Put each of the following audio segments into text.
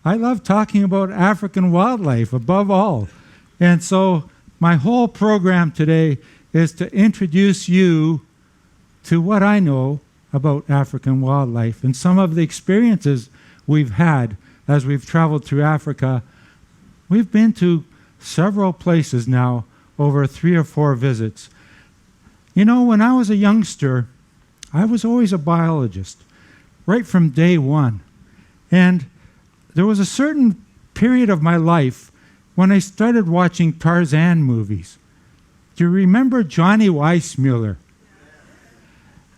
I love talking about African wildlife above all. And so my whole program today is to introduce you to what I know about African wildlife and some of the experiences we've had as we've traveled through Africa. We've been to several places now, over 3 or 4 visits. You know, when I was a youngster, I was always a biologist, right from day one. And there was a certain period of my life when I started watching Tarzan movies. Do you remember Johnny Weissmuller?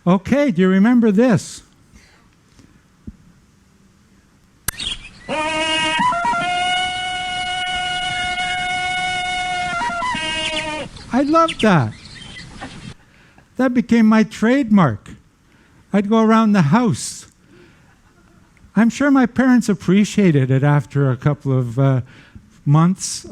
Okay, do you remember this? I loved that. That became my trademark. I'd go around the house. I'm sure my parents appreciated it after a couple of months.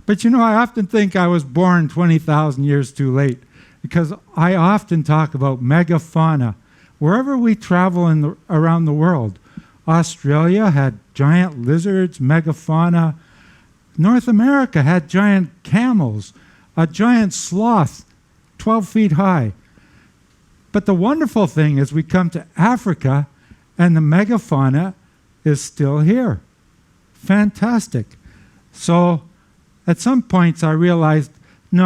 But you know, I often think I was born 20,000 years too late, because I often talk about megafauna. Wherever we travel around the world, Australia had giant lizards, megafauna. North America had giant camels, a giant sloth, 12 feet high. But the wonderful thing is we come to Africa and the megafauna is still here. Fantastic. So at some points I realized, no,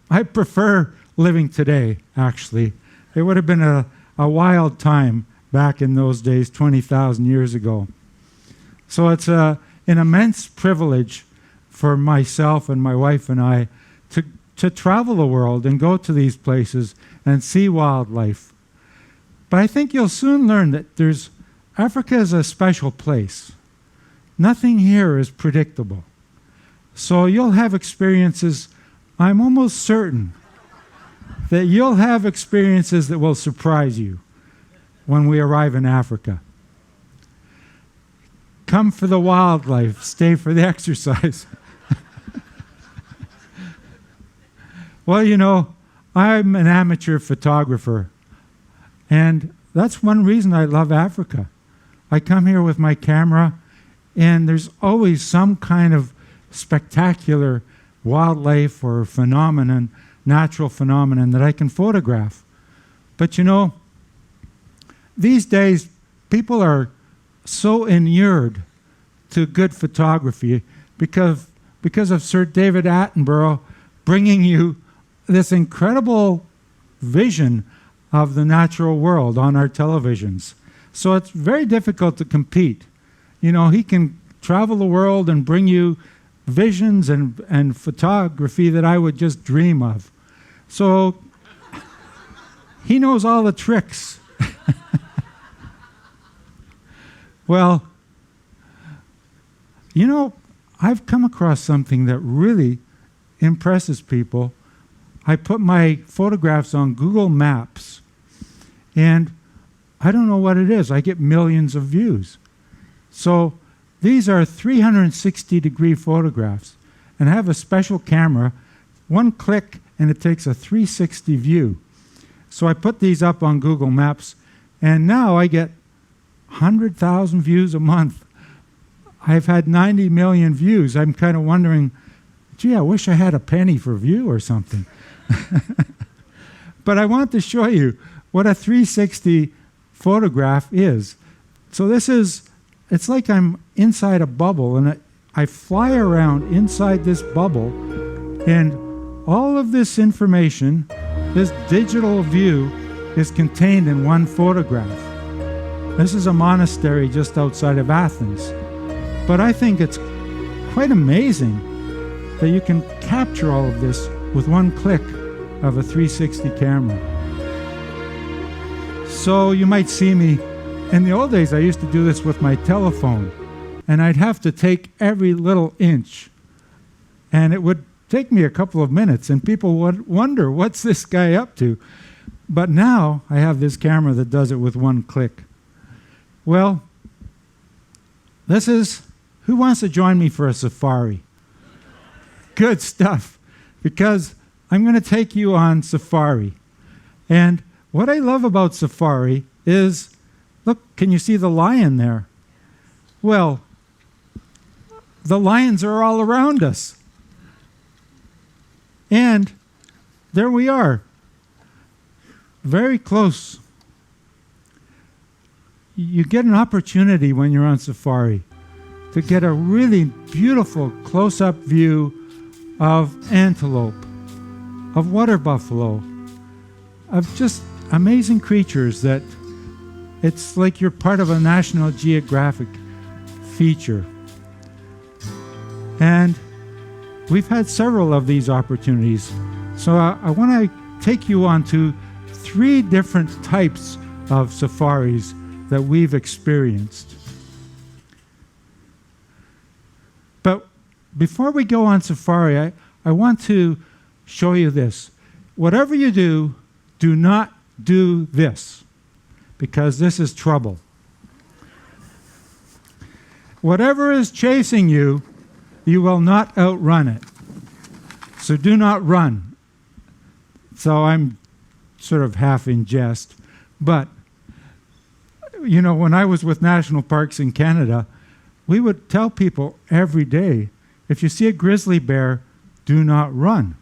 I prefer living today, actually. It would have been a wild time back in those days, 20,000 years ago. So it's an immense privilege for myself and my wife and I to travel the world and go to these places and see wildlife. But I think you'll soon learn that Africa is a special place. Nothing here is predictable. So you'll have experiences, I'm almost certain that you'll have experiences that will surprise you when we arrive in Africa. Come for the wildlife, stay for the exercise. Well, you know, I'm an amateur photographer, and that's one reason I love Africa. I come here with my camera, and there's always some kind of spectacular wildlife or phenomenon, natural phenomenon that I can photograph. But you know, these days, people are so inured to good photography because of Sir David Attenborough bringing you this incredible vision of the natural world on our televisions. So it's very difficult to compete. You know, he can travel the world and bring you visions and photography that I would just dream of. So he knows all the tricks. Well, you know, I've come across something that really impresses people. I put my photographs on Google Maps, and I don't know what it is. I get millions of views. So these are 360-degree photographs, and I have a special camera. One click, and it takes a 360 view. So I put these up on Google Maps, and now I get 100,000 views a month. I've had 90 million views. I'm kind of wondering, gee, I wish I had a penny for view or something. But I want to show you what a 360 photograph is. So it's like I'm inside a bubble, and I fly around inside this bubble, and all of this information, this digital view, is contained in one photograph. This is a monastery just outside of Athens. But I think it's quite amazing that you can capture all of this with one click of a 360 camera. So you might see me, in the old days I used to do this with my telephone, and I'd have to take every little inch, and it would take me a couple of minutes, and people would wonder, what's this guy up to? But now I have this camera that does it with one click. Well, who wants to join me for a safari? Good stuff, because I'm going to take you on safari. And what I love about safari is, look, can you see the lion there? Well, the lions are all around us. And there we are, very close. You get an opportunity when you're on safari to get a really beautiful close-up view of antelope, of water buffalo, of just amazing creatures that it's like you're part of a National Geographic feature. And we've had several of these opportunities. So I want to take you on to 3 different types of safaris that we've experienced. But before we go on safari, I want to show you this. Whatever you do, do not do this, because this is trouble. Whatever is chasing you, you will not outrun it. So do not run. So I'm sort of half in jest. But, you know, when I was with national parks in Canada, we would tell people every day, if you see a grizzly bear, do not run.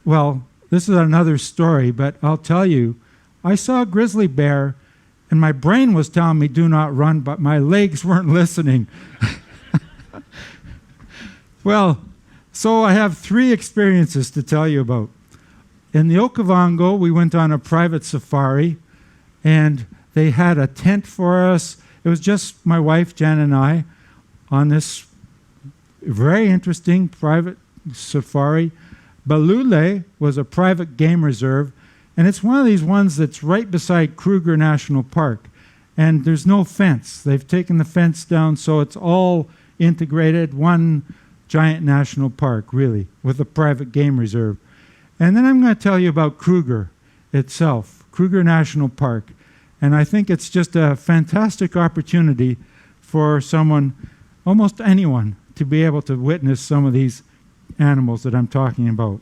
Well, this is another story, but I'll tell you, I saw a grizzly bear, and my brain was telling me do not run, but my legs weren't listening. Well, so I have 3 experiences to tell you about. In the Okavango, we went on a private safari, and they had a tent for us. It was just my wife, Jan, and I on this very interesting private safari. Balule was a private game reserve, and it's one of these ones that's right beside Kruger National Park, and there's no fence. They've taken the fence down, so it's all integrated, one giant national park, really, with a private game reserve. And then I'm going to tell you about Kruger itself, Kruger National Park. And I think it's just a fantastic opportunity for someone, almost anyone, to be able to witness some of these animals that I'm talking about.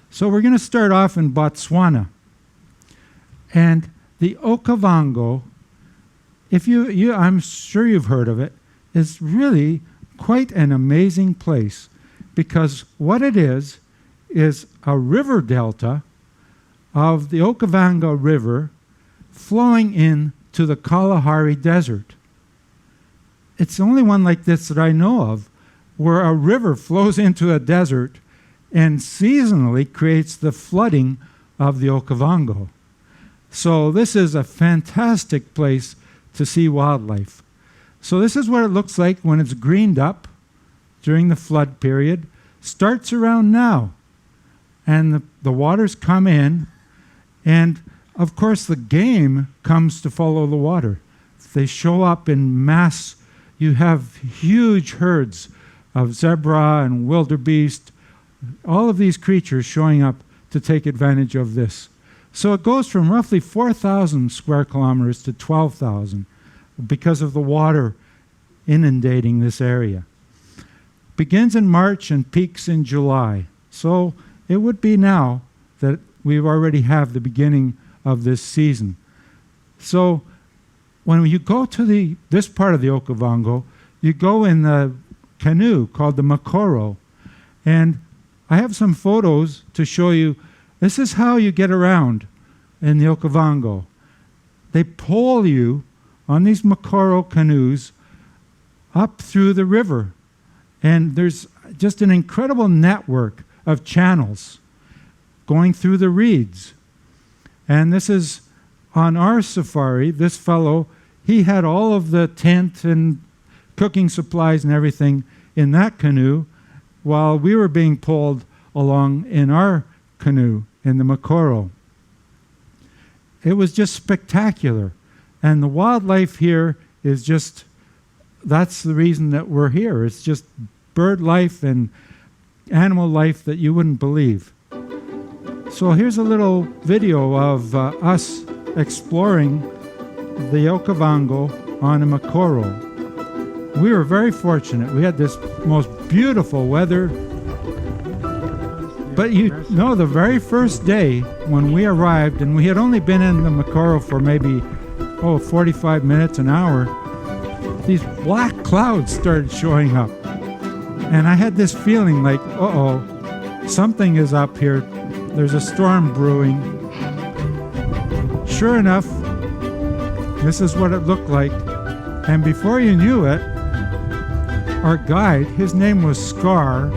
So we're going to start off in Botswana. And the Okavango, if I'm sure you've heard of it, is really quite an amazing place, because what it is a river delta of the Okavango River flowing into the Kalahari Desert. It's the only one like this that I know of, where a river flows into a desert and seasonally creates the flooding of the Okavango. So this is a fantastic place to see wildlife. So this is what it looks like when it's greened up during the flood period. Starts around now. And the waters come in, and of course the game comes to follow the water. They show up in mass. You have huge herds of zebra and wildebeest, all of these creatures showing up to take advantage of this. So it goes from roughly 4,000 square kilometers to 12,000 because of the water inundating this area. Begins in March and peaks in July. So it would be now that we already have the beginning of this season. So when you go to this part of the Okavango, you go in the canoe called the Makoro. And I have some photos to show you. This is how you get around in the Okavango. They pole you on these Makoro canoes up through the river. And there's just an incredible network of channels going through the reeds. And this is on our safari. This fellow, he had all of the tent and cooking supplies and everything in that canoe while we were being pulled along in our canoe in the Makoro. It was just spectacular. And the wildlife here is just, that's the reason that we're here. It's just bird life and animal life that you wouldn't believe. So here's a little video of us exploring the Okavango on a Makoro. We were very fortunate. We had this most beautiful weather. But you know, the very first day when we arrived, and we had only been in the Makoro for maybe 45 minutes, an hour, these black clouds started showing up. And I had this feeling like, something is up here. There's a storm brewing. Sure enough, this is what it looked like. And before you knew it, our guide, his name was Scar,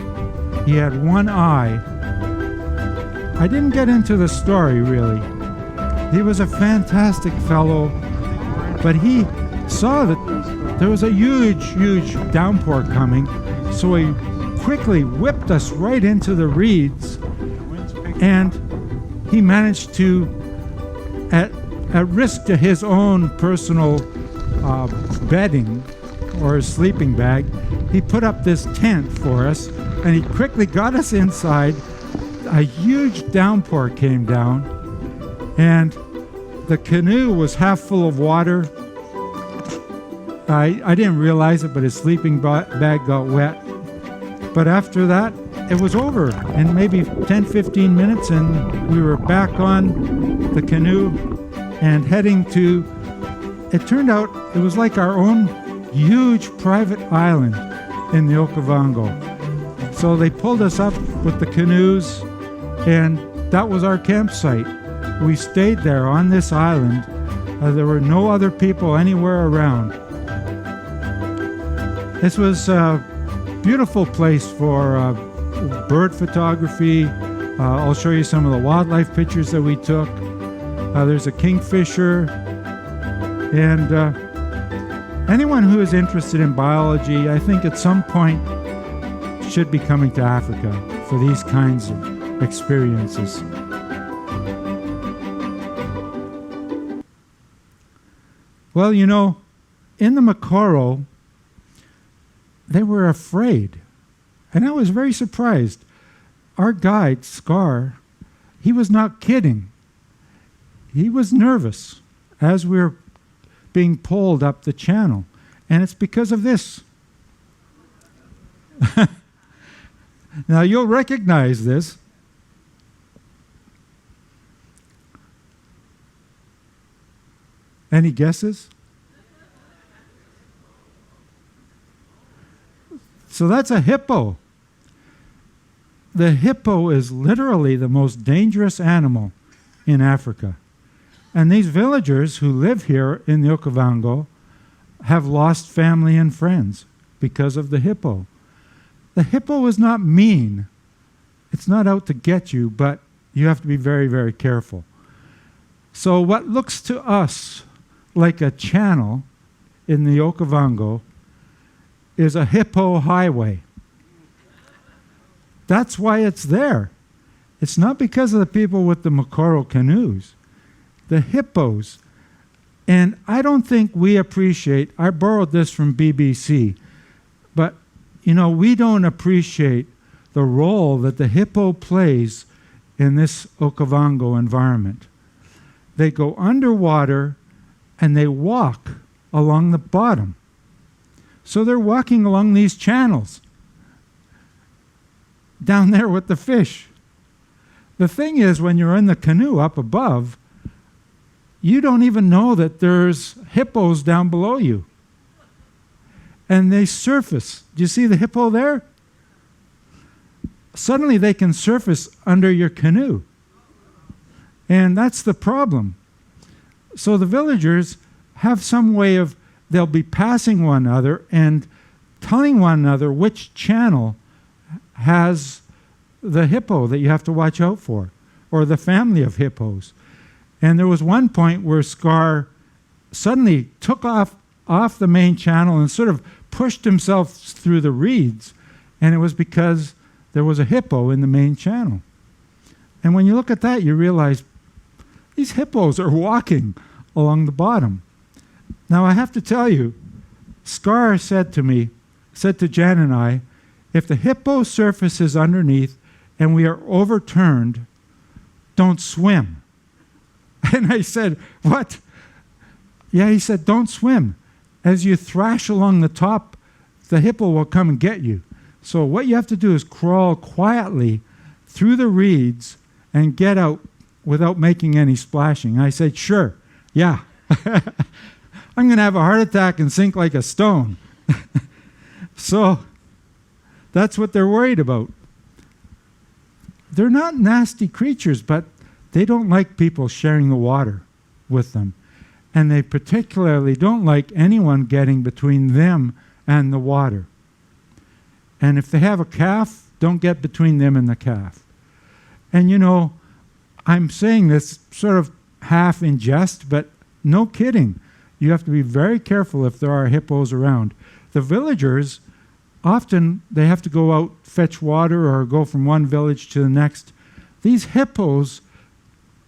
he had one eye. I didn't get into the story, really. He was a fantastic fellow, but he saw that there was a huge downpour coming, so he quickly whipped us right into the reeds, and he managed to, at risk to his own personal bedding or his sleeping bag, he put up this tent for us, and he quickly got us inside. A huge downpour came down, and the canoe was half full of water. I didn't realize it, but his sleeping bag got wet. But after that, it was over in maybe 10-15 minutes, and we were back on the canoe and heading to, it turned out it was like our own huge private island in the Okavango. So they pulled us up with the canoes, and that was our campsite. We stayed there on this island. There were no other people anywhere around. This was a beautiful place for bird photography. I'll show you some of the wildlife pictures that we took. There's a kingfisher. And anyone who is interested in biology, I think at some point should be coming to Africa for these kinds of experiences. Well, you know, in the Mokoro, they were afraid. And I was very surprised. Our guide, Scar, he was not kidding. He was nervous as we were being pulled up the channel. And it's because of this. Now, you'll recognize this. Any guesses? So that's a hippo. The hippo is literally the most dangerous animal in Africa. And these villagers who live here in the Okavango have lost family and friends because of the hippo. The hippo is not mean. It's not out to get you, but you have to be very, very careful. So what looks to us like a channel in the Okavango is a hippo highway. That's why it's there. It's not because of the people with the Mokoro canoes. The hippos. And I don't think we appreciate, I borrowed this from BBC, but you know, we don't appreciate the role that the hippo plays in this Okavango environment. They go underwater and they walk along the bottom. So they're walking along these channels down there with the fish. The thing is, when you're in the canoe up above, you don't even know that there's hippos down below you. And they surface. Do you see the hippo there? Suddenly they can surface under your canoe. And that's the problem. So the villagers have some way of, they'll be passing one another and telling one another which channel has the hippo that you have to watch out for, or the family of hippos. And there was one point where Scar suddenly took off the main channel and sort of pushed himself through the reeds, and it was because there was a hippo in the main channel. And when you look at that, you realize these hippos are walking along the bottom. Now, I have to tell you, Scar said to Jan and I, if the hippo surfaces underneath and we are overturned, don't swim. And I said, what? Yeah, he said, don't swim. As you thrash along the top, the hippo will come and get you. So what you have to do is crawl quietly through the reeds and get out without making any splashing. I said, sure, yeah. I'm going to have a heart attack and sink like a stone. So that's what they're worried about. They're not nasty creatures, but they don't like people sharing the water with them. And they particularly don't like anyone getting between them and the water. And if they have a calf, don't get between them and the calf. And you know, I'm saying this sort of half in jest, but no kidding. You have to be very careful if there are hippos around. The villagers, often they have to go out, fetch water, or go from one village to the next. These hippos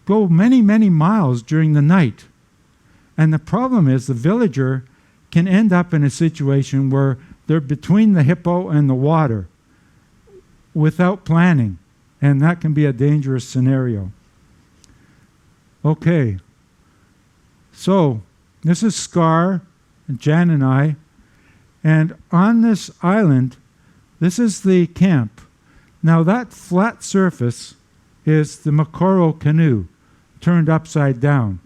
go many, many miles during the night. And the problem is the villager can end up in a situation where they're between the hippo and the water without planning. And that can be a dangerous scenario. Okay. So, this is Scar, and Jan and I. And on this island, this is the camp. Now that flat surface is the Makoro canoe, turned upside down.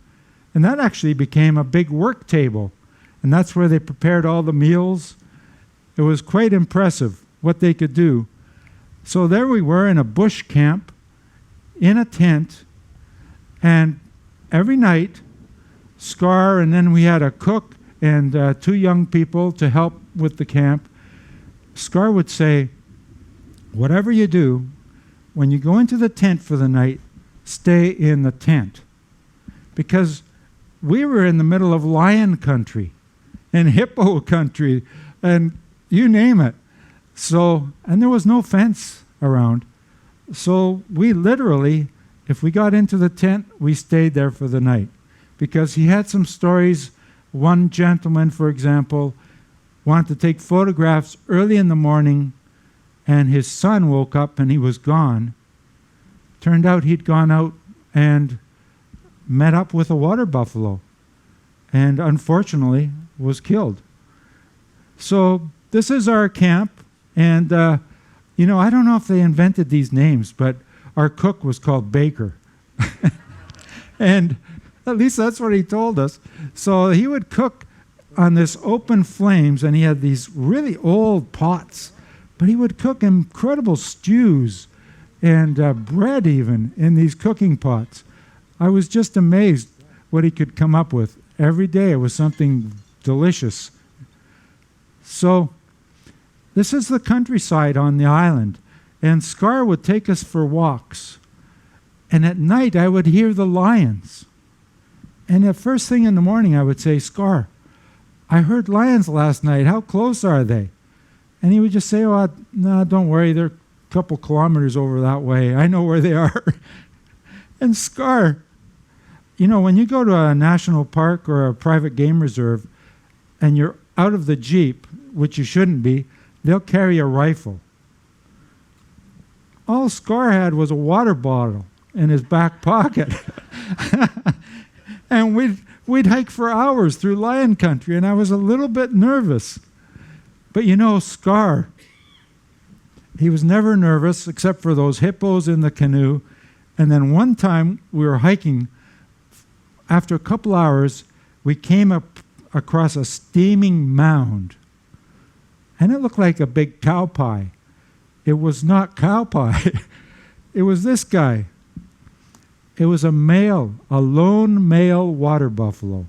And that actually became a big work table. And that's where they prepared all the meals. It was quite impressive what they could do. So there we were in a bush camp, in a tent, and every night, Scar, and then we had a cook and 2 young people to help with the camp. Scar would say, whatever you do, when you go into the tent for the night, stay in the tent. Because we were in the middle of lion country and hippo country and you name it. So, and there was no fence around. So we literally, if we got into the tent, we stayed there for the night. Because he had some stories. One gentleman, for example, wanted to take photographs early in the morning, and his son woke up and he was gone. Turned out he'd gone out and met up with a water buffalo, and unfortunately was killed. So this is our camp, and you know, I don't know if they invented these names, but our cook was called Baker. And at least that's what he told us. So he would cook on this open flames, and he had these really old pots, but he would cook incredible stews and bread even in these cooking pots. I was just amazed what he could come up with. Every day it was something delicious. So this is the countryside on the island, and Scar would take us for walks. And at night I would hear the lions. And the first thing in the morning I would say, Scar, I heard lions last night. How close are they? And he would just say, oh, no, don't worry. They're a couple kilometers over that way. I know where they are. And Scar, you know, when you go to a national park or a private game reserve and you're out of the Jeep, which you shouldn't be, they'll carry a rifle. All Scar had was a water bottle in his back pocket. And we'd hike for hours through lion country, and I was a little bit nervous. But you know, Scar, he was never nervous except for those hippos in the canoe. And then one time we were hiking. After a couple hours, we came up across a steaming mound. And it looked like a big cow pie. It was not cow pie. It was this guy. It was a lone male water buffalo.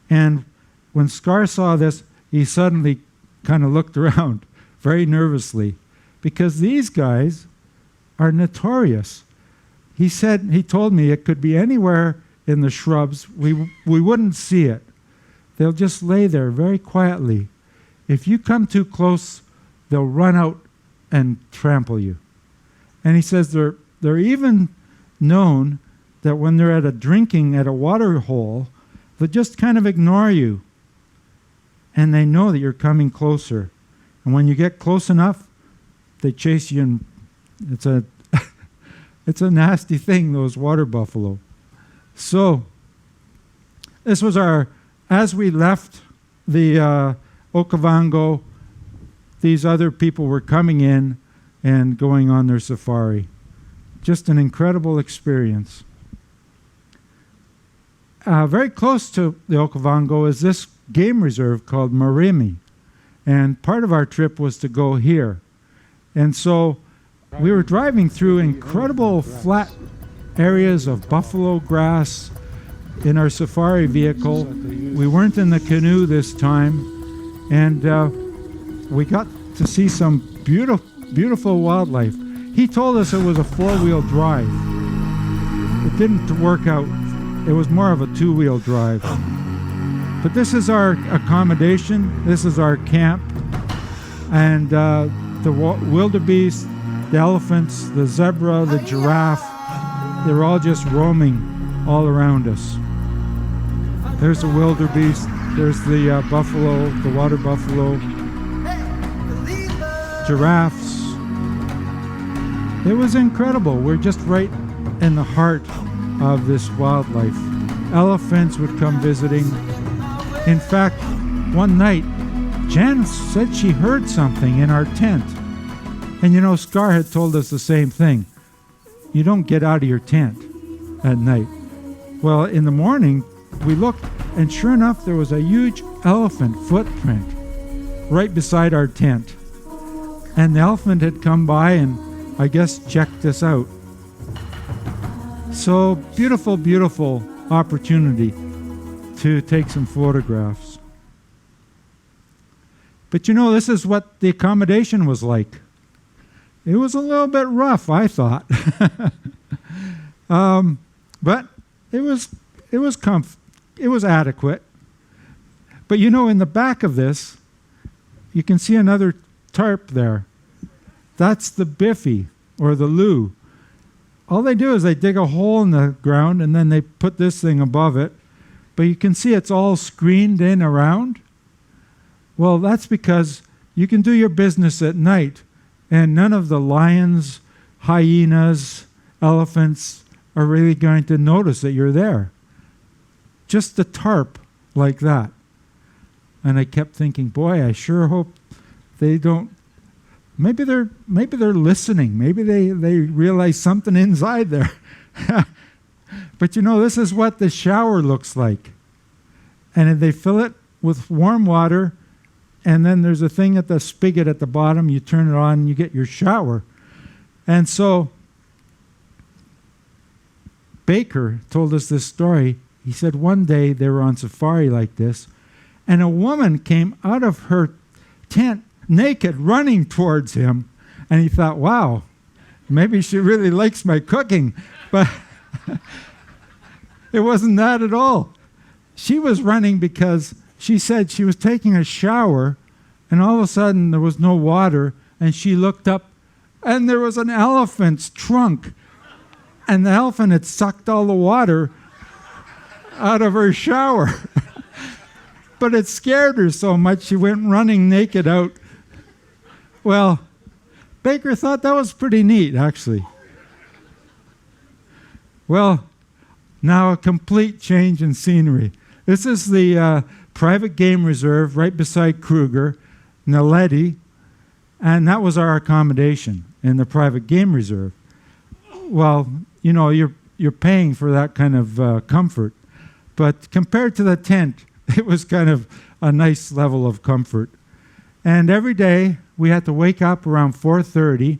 And when Scar saw this, he suddenly kind of looked around very nervously, because these guys are notorious. He told me it could be anywhere in the shrubs. We wouldn't see it. They'll just lay there very quietly. If you come too close, they'll run out and trample you. And he says they're even known that when they're drinking at a water hole, they'll just kind of ignore you. And they know that you're coming closer. And when you get close enough, they chase you, and it's a it's a nasty thing, those water buffalo. So this was as we left the Okavango, these other people were coming in and going on their safari. Just an incredible experience. very close to the Okavango is this game reserve called Marimi. And part of our trip was to go here. And so we were driving through incredible flat areas of buffalo grass in our safari vehicle. We weren't in the canoe this time. And we got to see some beautiful wildlife. He told us it was a four-wheel drive. It didn't work out. It was more of a two-wheel drive. But this is our accommodation. This is our camp. And the wildebeest, the elephants, the zebra, the giraffe, they're all just roaming all around us. There's the wildebeest. There's the buffalo, the water buffalo, giraffes. It was incredible. We're just right in the heart of this wildlife. Elephants would come visiting. In fact, one night, Jan said she heard something in our tent. And you know, Scar had told us the same thing. You don't get out of your tent at night. Well, in the morning, we looked, and sure enough, there was a huge elephant footprint right beside our tent. And the elephant had come by and, I guess, checked us out. So, beautiful, beautiful opportunity to take some photographs. But you know, this is what the accommodation was like. It was a little bit rough, I thought. But it was adequate. But you know, in the back of this, you can see another tarp there. That's the biffy, or the loo. All they do is they dig a hole in the ground and then they put this thing above it. But you can see it's all screened in around. Well, that's because you can do your business at night and none of the lions, hyenas, elephants are really going to notice that you're there. Just the tarp like that. And I kept thinking, boy, I sure hope they don't. Maybe they're listening. Maybe they realize something inside there. But you know, this is what the shower looks like. And they fill it with warm water, and then there's a thing at the spigot at the bottom. You turn it on, and you get your shower. And so Baker told us this story. He said one day they were on safari like this, and a woman came out of her tent naked, running towards him. And he thought, wow, maybe she really likes my cooking. But it wasn't that at all. She was running because she said she was taking a shower, and all of a sudden there was no water, and she looked up, and there was an elephant's trunk. And the elephant had sucked all the water out of her shower. But it scared her so much she went running naked out. Well, Baker thought that was pretty neat, actually. Well, now a complete change in scenery. This is the private game reserve right beside Kruger, Naledi, and that was our accommodation in the private game reserve. Well, you know, you're paying for that kind of comfort, but compared to the tent, it was kind of a nice level of comfort. And every day we had to wake up around 4:30,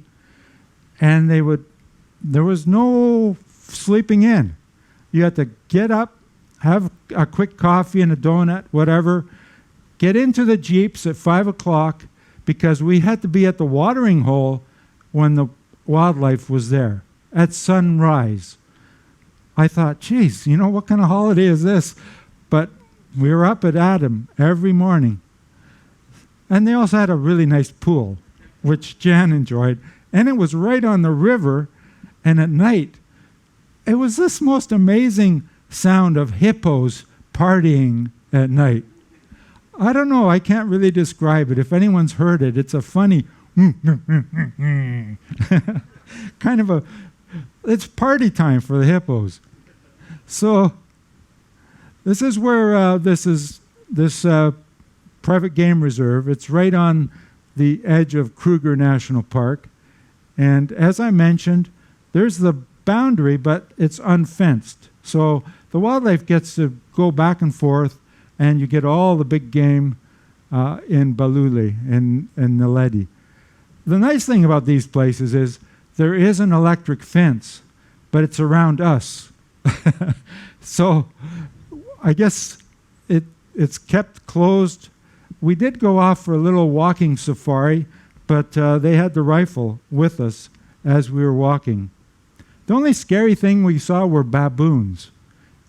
and there was no sleeping in. You had to get up, have a quick coffee and a donut, whatever, get into the jeeps at 5 o'clock because we had to be at the watering hole when the wildlife was there at sunrise. I thought, geez, you know, what kind of holiday is this? But we were up at Adam every morning. And they also had a really nice pool, which Jan enjoyed. And it was right on the river. And at night, it was this most amazing sound of hippos partying at night. I don't know. I can't really describe it. If anyone's heard it, it's a funny kind of it's party time for the hippos. So this is where this private game reserve. It's right on the edge of Kruger National Park. And as I mentioned, there's the boundary, but it's unfenced. So the wildlife gets to go back and forth, and you get all the big game in Balule, in Naledi. The nice thing about these places is there is an electric fence, but it's around us. So I guess it's kept closed. We did go off for a little walking safari, but they had the rifle with us as we were walking. The only scary thing we saw were baboons.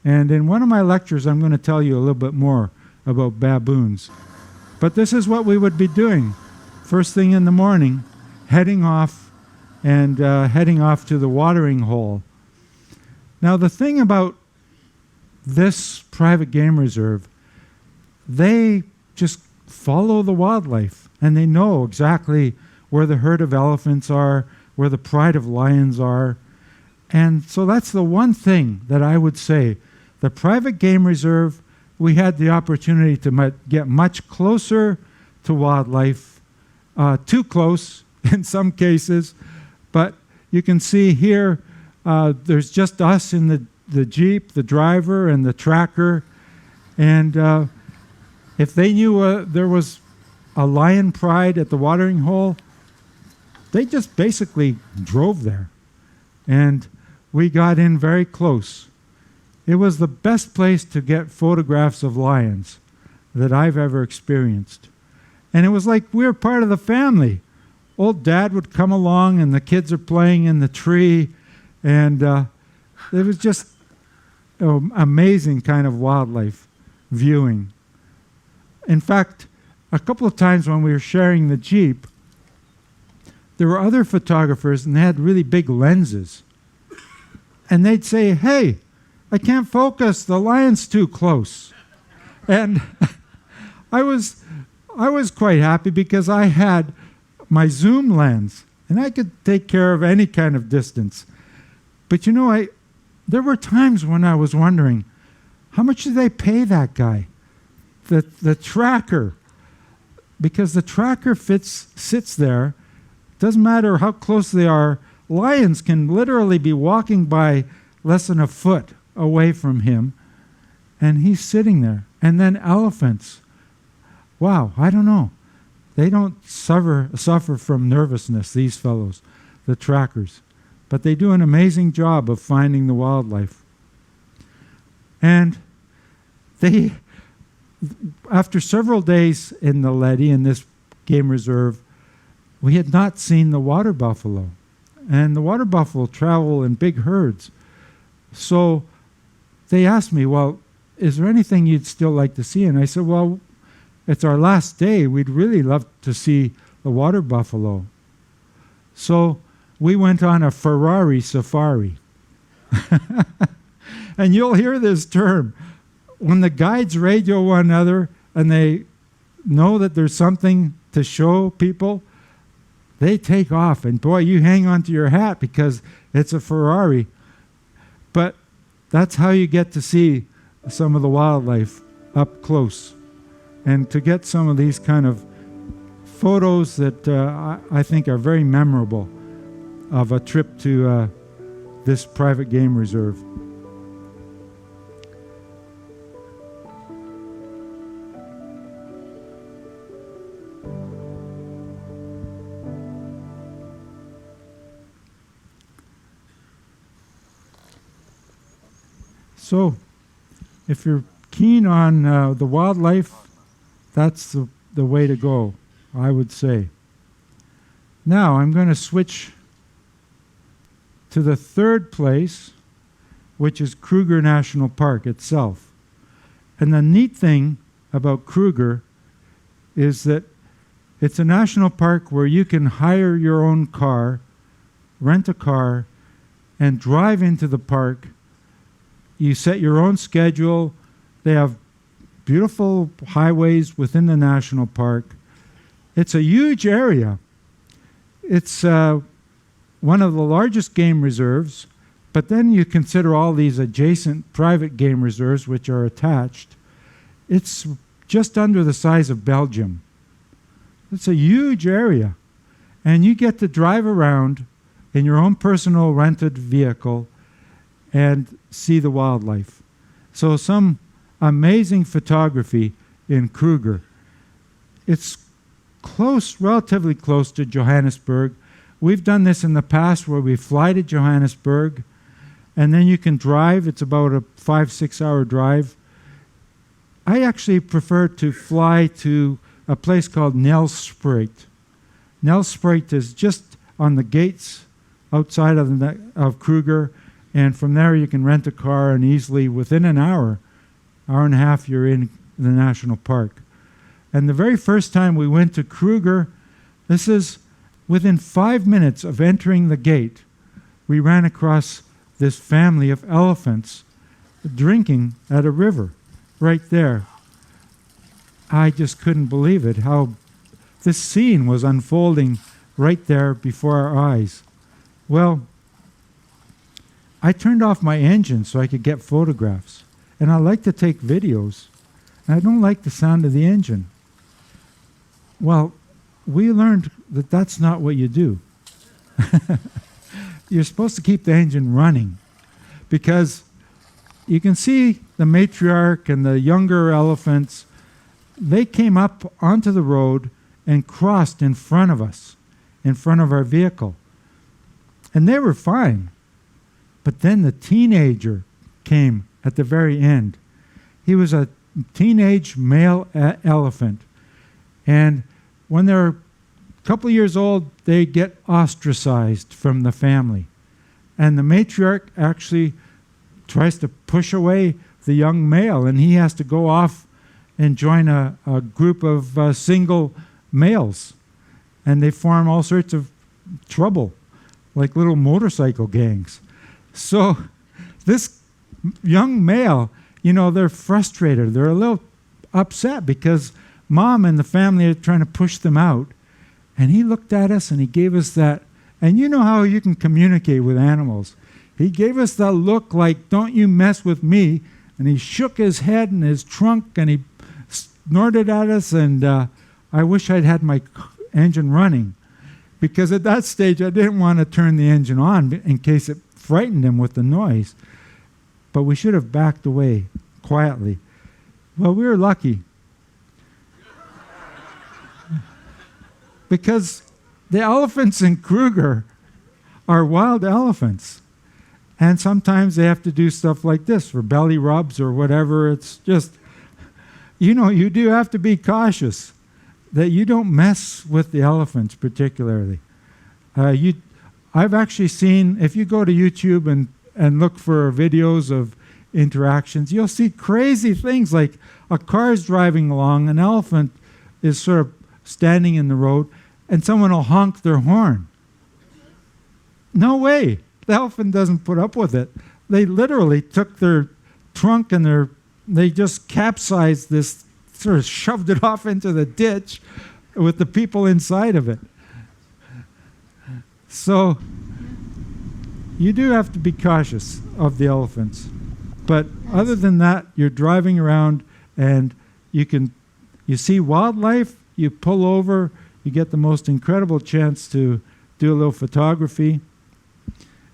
And in one of my lectures, I'm going to tell you a little bit more about baboons. But this is what we would be doing. First thing in the morning, heading off and heading off to the watering hole. Now, the thing about this private game reserve, they just follow the wildlife, and they know exactly where the herd of elephants are, where the pride of lions are. And so that's the one thing that I would say. The private game reserve, we had the opportunity to get much closer to wildlife, too close in some cases, but you can see here there's just us in the Jeep, the driver, and the tracker. And if they knew there was a lion pride at the watering hole, they just basically drove there. And we got in very close. It was the best place to get photographs of lions that I've ever experienced. And it was like we were part of the family. Old Dad would come along, and the kids are playing in the tree. And it was just amazing kind of wildlife viewing. In fact, a couple of times when we were sharing the Jeep, there were other photographers, and they had really big lenses. And they'd say, "Hey, I can't focus, the lion's too close." And I was quite happy because I had my zoom lens, and I could take care of any kind of distance. But you know, there were times when I was wondering, how much did they pay that guy? The tracker. Because the tracker sits there, doesn't matter how close they are, lions can literally be walking by less than a foot away from him, and he's sitting there. And then elephants. Wow, I don't know. They don't suffer from nervousness, these fellows, the trackers. But they do an amazing job of finding the wildlife. And they, after several days in Naledi, in this game reserve, we had not seen the water buffalo. And the water buffalo travel in big herds. So they asked me, "Well, is there anything you'd still like to see?" And I said, "Well, it's our last day. We'd really love to see the water buffalo." So we went on a Ferrari safari. And you'll hear this term. When the guides radio one another and they know that there's something to show people, they take off. And boy, you hang on to your hat because it's a Ferrari. But that's how you get to see some of the wildlife up close. And to get some of these kind of photos that I think are very memorable of a trip to this private game reserve. So, if you're keen on the wildlife, that's the way to go, I would say. Now, I'm going to switch to the third place, which is Kruger National Park itself. And the neat thing about Kruger is that it's a national park where you can hire your own car, rent a car, and drive into the park. You set your own schedule. They have beautiful highways within the national park. It's a huge area. It's one of the largest game reserves, but then you consider all these adjacent private game reserves which are attached. It's just under the size of Belgium. It's a huge area. And you get to drive around in your own personal rented vehicle and see the wildlife. So some amazing photography in Kruger. It's close, relatively close to Johannesburg. We've done this in the past where we fly to Johannesburg and then you can drive. It's about a 5-6 hour drive. I actually prefer to fly to a place called Nelspruit. Nelspruit is just on the gates outside of Kruger, and from there you can rent a car and easily within an hour and a half, you're in the national park. And the very first time we went to Kruger, this is within 5 minutes of entering the gate, we ran across this family of elephants drinking at a river right there. I just couldn't believe it, how this scene was unfolding right there before our eyes. Well, I turned off my engine so I could get photographs. And I like to take videos. And I don't like the sound of the engine. Well, we learned that that's not what you do. You're supposed to keep the engine running because you can see the matriarch and the younger elephants. They came up onto the road and crossed in front of us, in front of our vehicle. And they were fine. But then the teenager came at the very end. He was a teenage male elephant. And when they're a couple of years old, they get ostracized from the family. And the matriarch actually tries to push away the young male, and he has to go off and join a group of single males. And they form all sorts of trouble, like little motorcycle gangs. So this young male, they're frustrated. They're a little upset because mom and the family are trying to push them out. And he looked at us and he gave us that, and you know how you can communicate with animals. He gave us that look like, don't you mess with me. And he shook his head and his trunk and he snorted at us, and I wish I'd had my engine running, because at that stage I didn't want to turn the engine on in case it frightened him with the noise. But we should have backed away quietly. Well, we were lucky because the elephants in Kruger are wild elephants. And sometimes they have to do stuff like this for belly rubs or whatever. It's just, you do have to be cautious that you don't mess with the elephants particularly. I've actually seen, if you go to YouTube and look for videos of interactions, you'll see crazy things like a car's driving along, an elephant is sort of standing in the road, and someone will honk their horn. No way. The elephant doesn't put up with it. They literally took their trunk and they just capsized this, sort of shoved it off into the ditch with the people inside of it. So you do have to be cautious of the elephants. But other than that, you're driving around and you see wildlife, you pull over, you get the most incredible chance to do a little photography.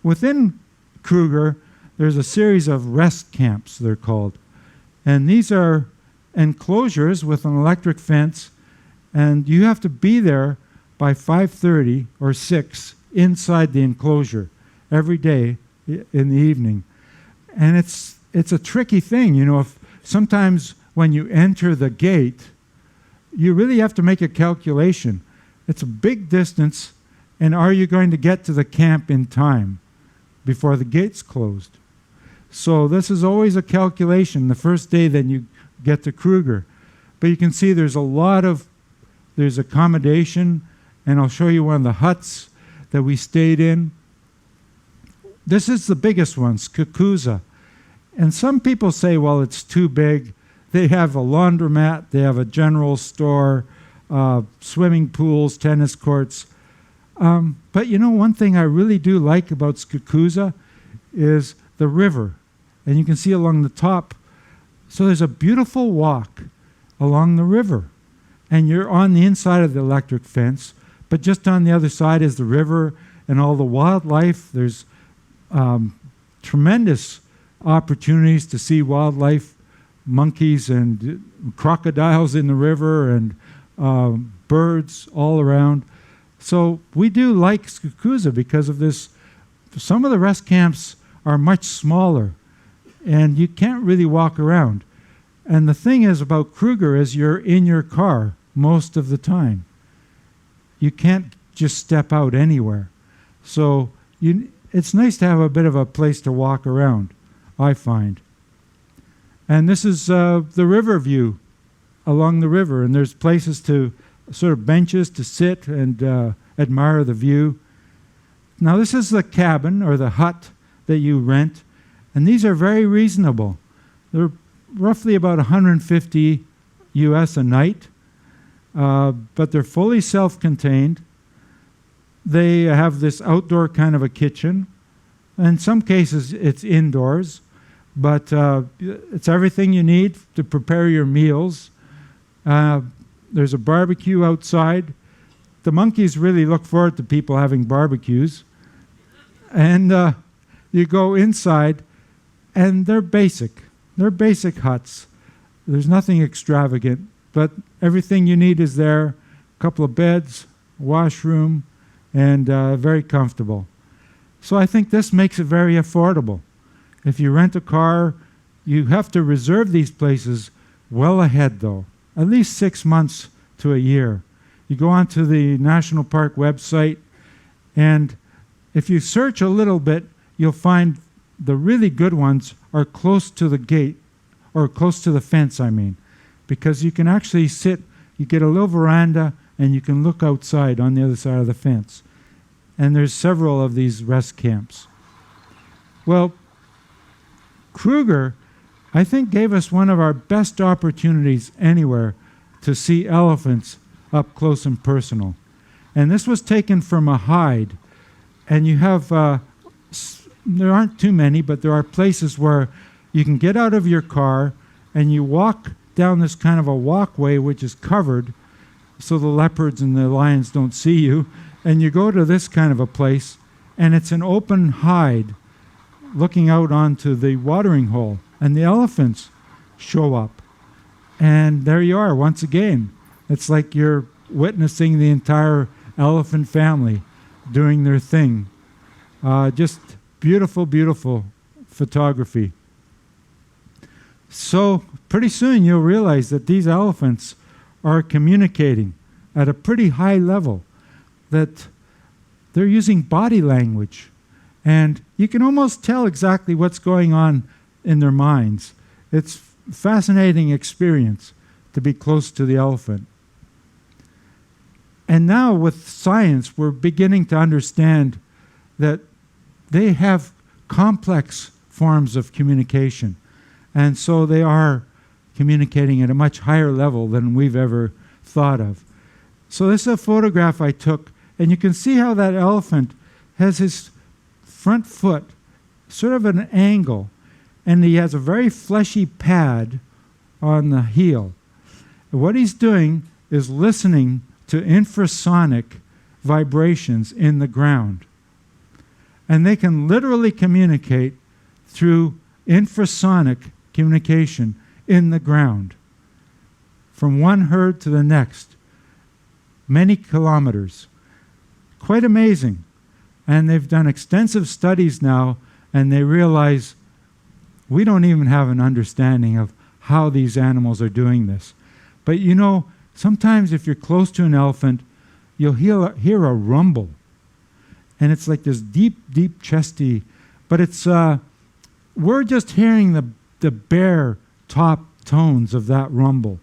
Within Kruger, there's a series of rest camps, they're called. And these are enclosures with an electric fence, and you have to be there by 5:30 or 6 inside the enclosure every day in the evening. And it's a tricky thing, if sometimes when you enter the gate, you really have to make a calculation. It's a big distance, and are you going to get to the camp in time before the gates closed? So this is always a calculation the first day that you get to Kruger. But you can see there's accommodation, and I'll show you one of the huts that we stayed in. This is the biggest one, Skukuza. And some people say, well, it's too big. They have a laundromat, they have a general store, swimming pools, tennis courts. But one thing I really do like about Skukuza is the river. And you can see along the top. So there's a beautiful walk along the river. And you're on the inside of the electric fence, but just on the other side is the river and all the wildlife. There's tremendous opportunities to see wildlife, monkeys and crocodiles in the river, and birds all around. So we do like Skukuza because of this. Some of the rest camps are much smaller, and you can't really walk around. And the thing is about Kruger is you're in your car most of the time. You can't just step out anywhere. So it's nice to have a bit of a place to walk around, I find. And this is the river view along the river, and there's places to sort of benches to sit and admire the view. Now this is the cabin or the hut that you rent, and these are very reasonable. They're roughly about $150 US a night, but they're fully self-contained. They have this outdoor kind of a kitchen. In some cases it's indoors, but it's everything you need to prepare your meals. There's a barbecue outside. The monkeys really look forward to people having barbecues. And you go inside, and they're basic. They're basic huts. There's nothing extravagant, but everything you need is there. A couple of beds, washroom, and very comfortable. So I think this makes it very affordable. If you rent a car, you have to reserve these places well ahead, though, at least 6 months to a year. You go onto the National Park website, and if you search a little bit, you'll find the really good ones are close to the gate, or close to the fence, I mean, because you can actually sit, you get a little veranda, and you can look outside on the other side of the fence. And there's several of these rest camps. Well, Kruger, I think, gave us one of our best opportunities anywhere to see elephants up close and personal. And this was taken from a hide. And you have, there aren't too many, but there are places where you can get out of your car and you walk down this kind of a walkway which is covered so the leopards and the lions don't see you. And you go to this kind of a place, and it's an open hide looking out onto the watering hole. And the elephants show up. And there you are once again. It's like you're witnessing the entire elephant family doing their thing. Just beautiful, beautiful photography. So pretty soon you'll realize that these elephants are communicating at a pretty high level, that they're using body language. And you can almost tell exactly what's going on in their minds. It's a fascinating experience to be close to the elephant. And now with science, we're beginning to understand that they have complex forms of communication. And so they are communicating at a much higher level than we've ever thought of. So this is a photograph I took, and you can see how that elephant has his front foot sort of at an angle, and he has a very fleshy pad on the heel. And what he's doing is listening to infrasonic vibrations in the ground. And they can literally communicate through infrasonic communication in the ground from one herd to the next, many kilometers. Quite amazing. And they've done extensive studies now, and they realize we don't even have an understanding of how these animals are doing this. But you know, sometimes if you're close to an elephant, you'll hear a rumble. And it's like this deep, deep chesty, but it's, we're just hearing the bare top tones of that rumble.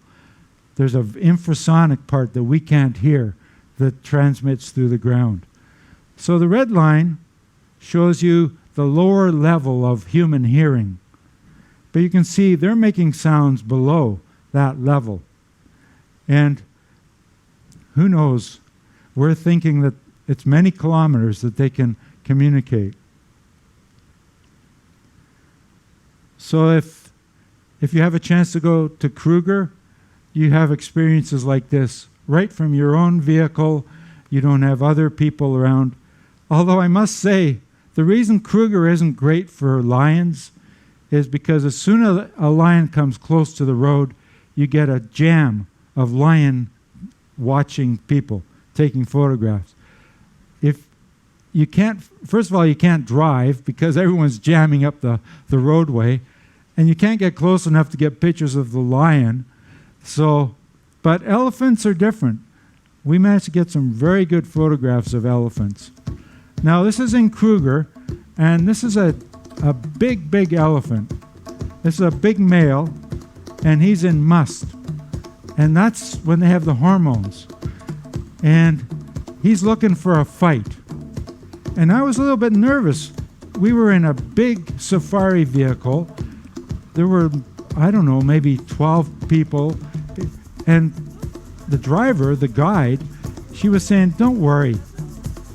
There's an infrasonic part that we can't hear that transmits through the ground. So the red line shows you the lower level of human hearing. But you can see they're making sounds below that level. And who knows, we're thinking that it's many kilometers that they can communicate. So if you have a chance to go to Kruger, you have experiences like this right from your own vehicle. You don't have other people around. Although I must say, the reason Kruger isn't great for lions is because as soon as a lion comes close to the road, you get a jam of lion watching people, taking photographs. If you can't, first of all, you can't drive because everyone's jamming up the roadway, and you can't get close enough to get pictures of the lion. So, but elephants are different. We managed to get some very good photographs of elephants. Now, this is in Kruger, and this is a big, big elephant. This is a big male, and he's in must. And that's when they have the hormones. And he's looking for a fight. And I was a little bit nervous. We were in a big safari vehicle. There were, I don't know, maybe 12 people. And the driver, the guide, she was saying, "Don't worry,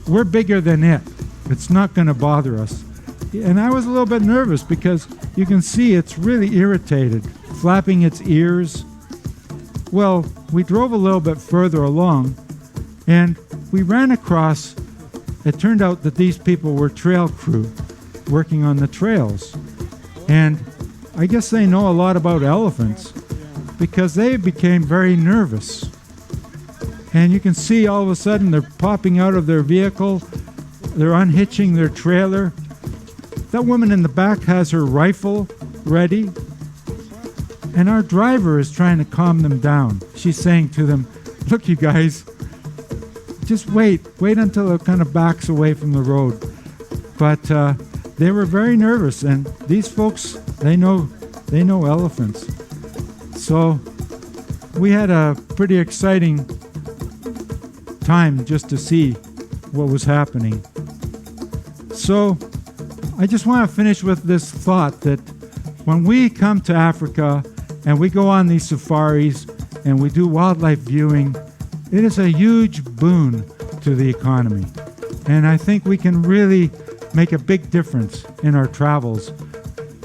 we're bigger than it. It's not going to bother us." And I was a little bit nervous because you can see it's really irritated, flapping its ears. Well, we drove a little bit further along, and we ran across, it turned out that these people were trail crew working on the trails. And I guess they know a lot about elephants because they became very nervous. And you can see all of a sudden they're popping out of their vehicle, they're unhitching their trailer. That woman in the back has her rifle ready, and our driver is trying to calm them down. She's saying to them, "Look, you guys, just wait until it kind of backs away from the road." But they were very nervous, and these folks, they know elephants. So we had a pretty exciting time just to see what was happening. So I just want to finish with this thought that when we come to Africa and we go on these safaris and we do wildlife viewing, it is a huge boon to the economy. And I think we can really make a big difference in our travels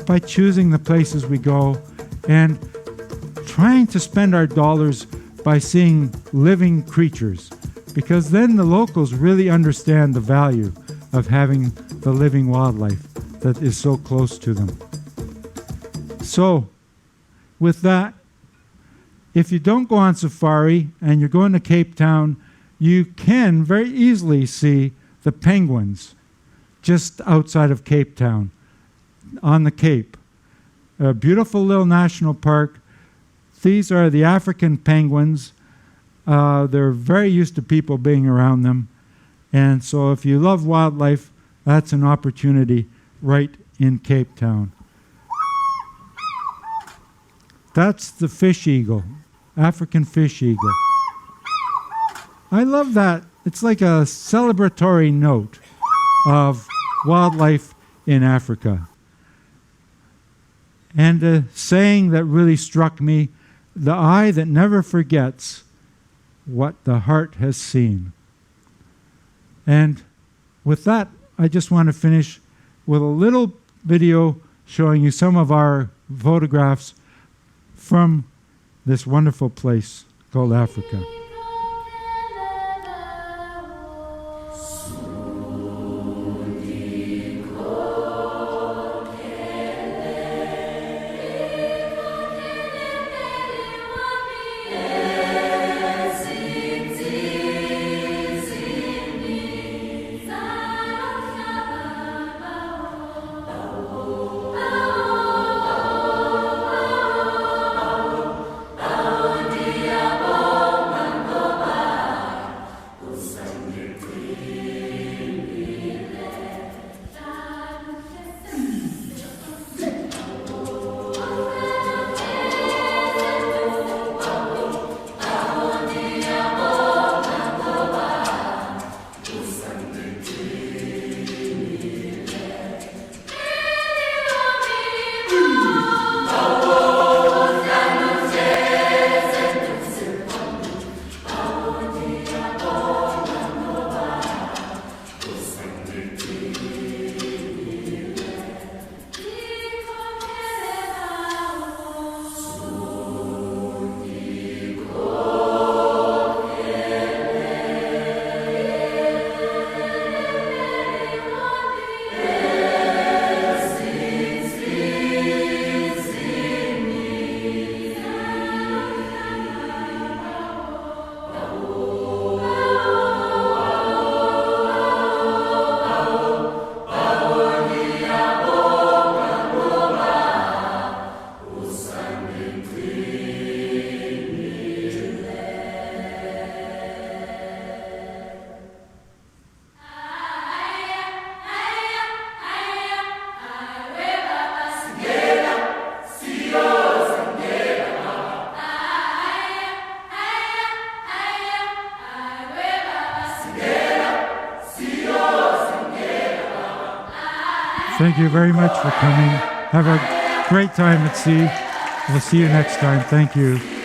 by choosing the places we go and trying to spend our dollars by seeing living creatures, because then the locals really understand the value of having the living wildlife that is so close to them. So, with that, if you don't go on safari and you're going to Cape Town, you can very easily see the penguins just outside of Cape Town, on the Cape. A beautiful little national park. These are the African penguins. They're very used to people being around them. And so if you love wildlife, that's an opportunity right in Cape Town. That's the fish eagle, African fish eagle. I love that. It's like a celebratory note of wildlife in Africa. And a saying that really struck me, the eye that never forgets what the heart has seen. And with that, I just want to finish with a little video showing you some of our photographs from this wonderful place called Africa. Thank you very much for coming. Have a great time at sea. We'll see you next time. Thank you.